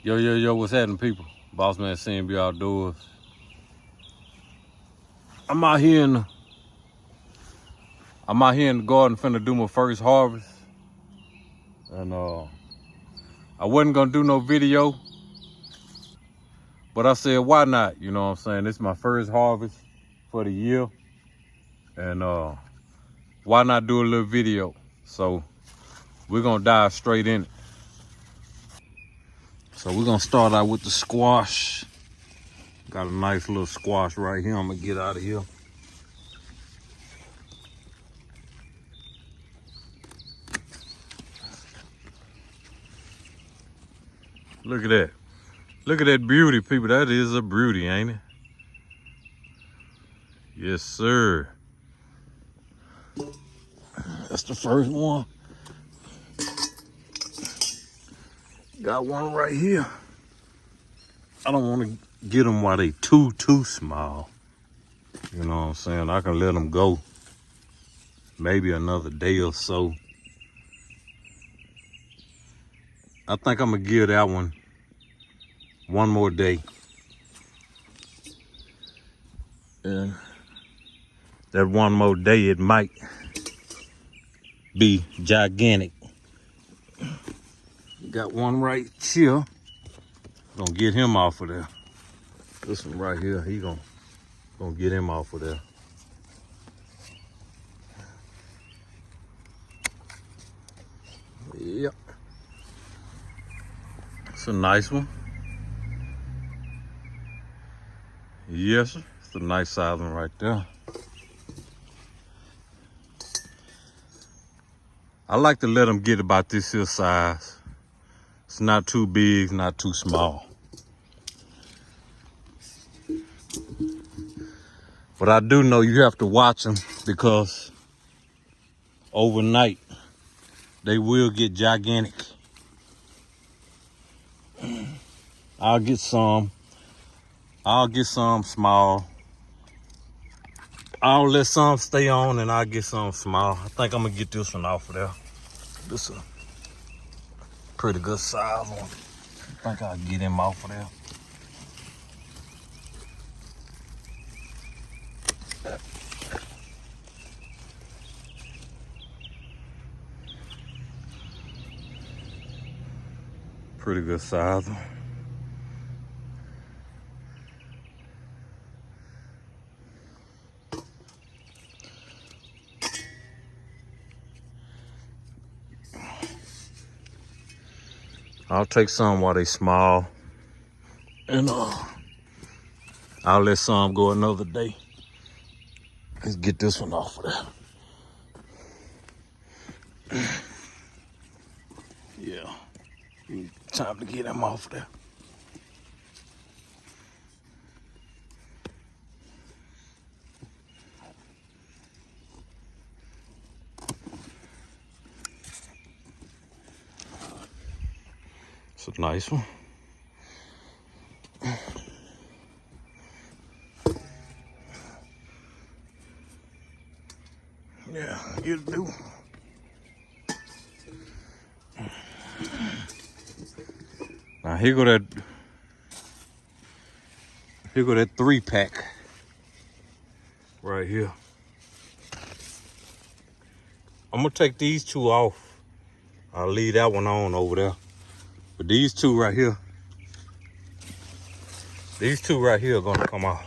Yo, what's happening, people? Boss Man CNB Outdoors. I'm out here in the garden finna do my first harvest. And I wasn't gonna do no video, but I said, why not? You know what I'm saying? This is my first harvest for the year. And why not do a little video? So we're gonna dive straight in it. So we're gonna start out with the squash. Got a nice little squash right here. I'm gonna get out of here. Look at that. Look at that beauty, people. That is a beauty, ain't it? Yes, sir. That's the first one. Got one right here. I don't want to get them while they too small. You know what I'm saying? I can let them go maybe another day or so. I think I'm gonna give that one more day. And that one more day, it might be gigantic. Got one right here. Gonna get him off of there. This one right here, he gonna get him off of there. Yep. It's a nice one. Yes, sir. It's a nice size one right there. I like to let them get about this here size. It's not too big, not too small. But I do know you have to watch them because overnight they will get gigantic. I'll get some small. I'll let some stay on and I'll get some small. I think I'm gonna get this one off of there. This is a pretty good size one. I think I'll get him off of there. Pretty good size one. I'll take some while they small, and I'll let some go another day. Let's get this one off of there. Yeah, time to get him off there. It's a nice one. Yeah, it'll do. Now here go that 3-pack right here. I'm gonna take these two off. I'll leave that one on over there. But these two right here are gonna come out.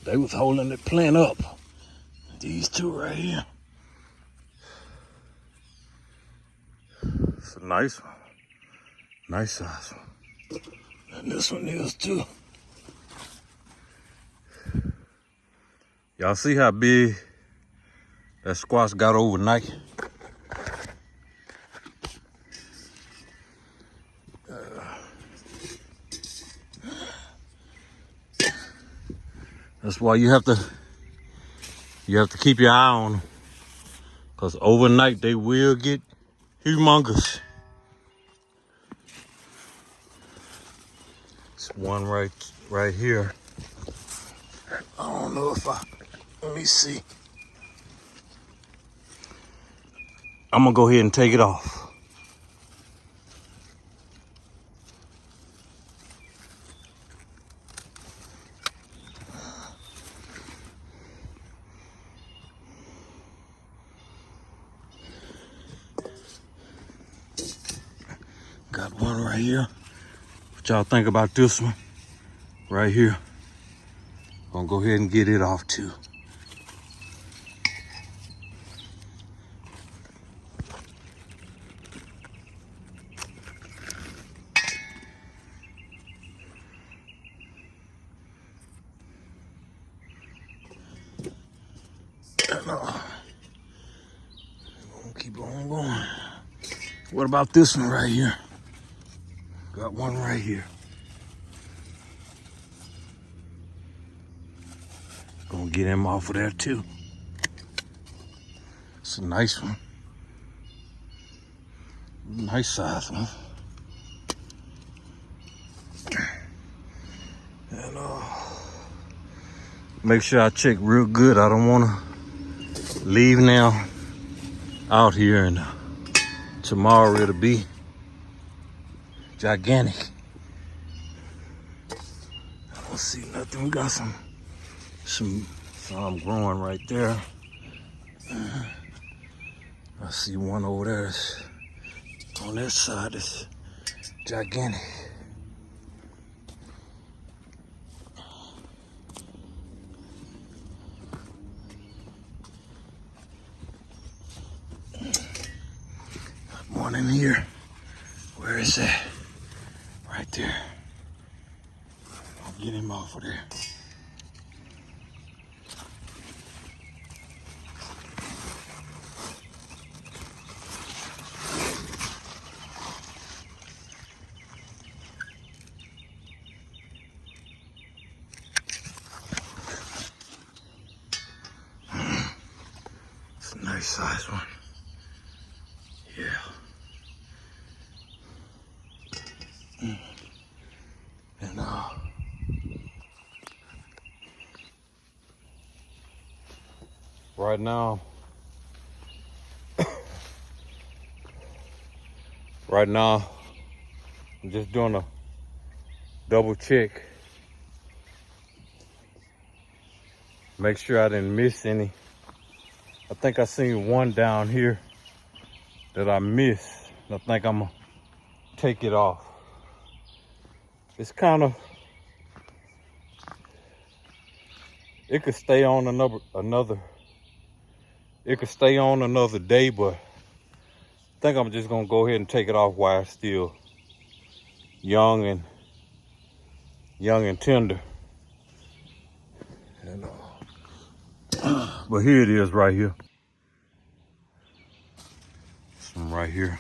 They was holding the plant up. These two right here. It's a nice one. Nice size one. And this one is too. Y'all see how big that squash got overnight? That's why you have to keep your eye on them. Because overnight they will get Humongous. It's one right here. I don't know if let me see. I'm gonna go ahead and take it off. Got one right here. What y'all think about this one? Right here. Gonna go ahead and get it off too. And, gonna keep on going. What about this one right here? Got one right here. Gonna get him off of there too. It's a nice one. Nice size one. And make sure I check real good. I don't wanna leave now out here and tomorrow it'll be gigantic. I don't see nothing. We got some growing right there. I see one over there on that side. It's gigantic. One in here. Where is that? Right there. I'll get him off of there. It's a nice size one. Yeah. And right now, I'm just doing a double check. Make sure I didn't miss any. I think I seen one down here that I missed. I think I'm gonna take it off. It's kind of, it could stay on it could stay on another day, but I think I'm just gonna go ahead and take it off while it's still young and tender. And, but here it is right here. Some right here.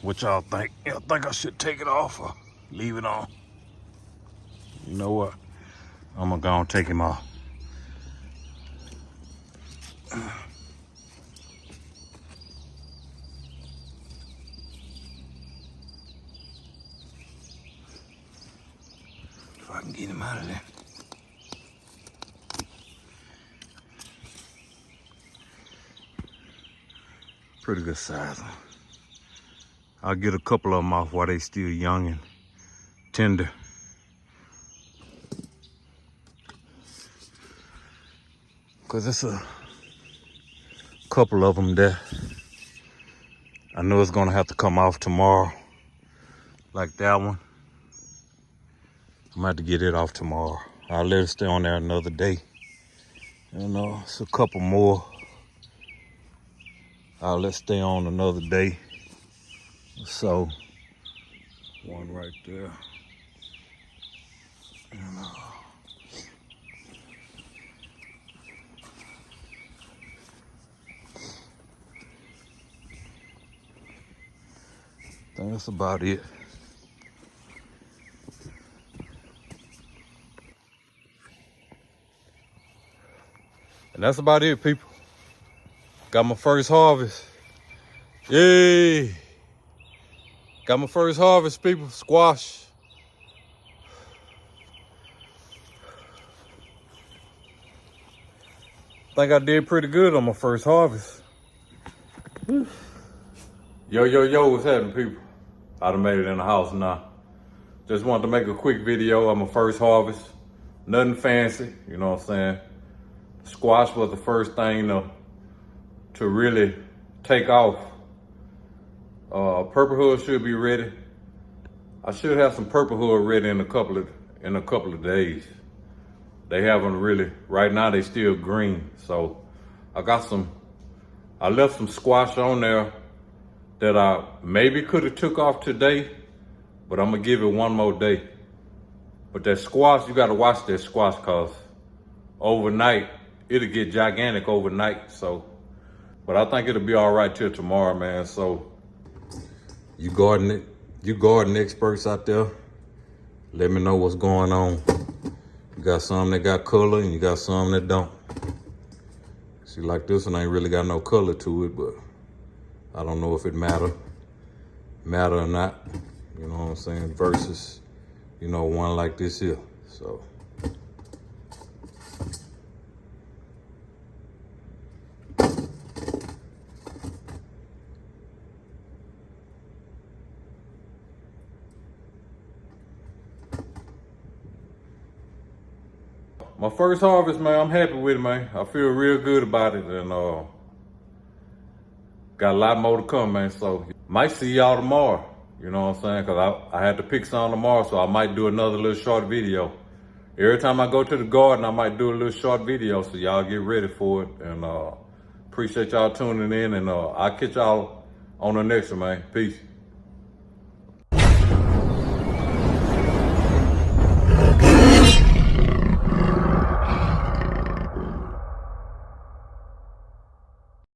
What y'all think? Y'all think I should take it off or leave it on? You know what? I'm gonna go and take him off. If I can get him out of there. Pretty good size. I'll get a couple of them off while they still young and tender. Cause it's a couple of them there. I know it's gonna have to come off tomorrow. Like that one. I'm gonna have to get it off tomorrow. I'll let it stay on there another day. You know, it's a couple more. I'll let it stay on another day. So, one right there. And, I think that's about it. And that's about it, people. Got my first harvest. Yay! Got my first harvest, people. Squash. Think I did pretty good on my first harvest. Yo, what's happening, people? I done made it in the house now. Just wanted to make a quick video on my first harvest. Nothing fancy, you know what I'm saying? Squash was the first thing to really take off. Purple hood should be ready. I should have some purple hood ready in a couple of days. They haven't really, right now they still green. So I left some squash on there that I maybe could have took off today, but I'm gonna give it one more day. But that squash, you gotta watch that squash cause overnight, it'll get gigantic overnight. So, but I think it'll be all right till tomorrow, man. So you garden experts out there, let me know what's going on. You got some that got color and you got some that don't. See, like this one ain't really got no color to it, but I don't know if it matter or not. You know what I'm saying? Versus, you know, one like this here. So. My first harvest, man, I'm happy with it, man. I feel real good about it, and got a lot more to come, man. So might see y'all tomorrow, you know what I'm saying? Cause I had to pick some tomorrow, so I might do another little short video. Every time I go to the garden, I might do a little short video, so y'all get ready for it. And appreciate y'all tuning in, and I'll catch y'all on the next one, man. Peace.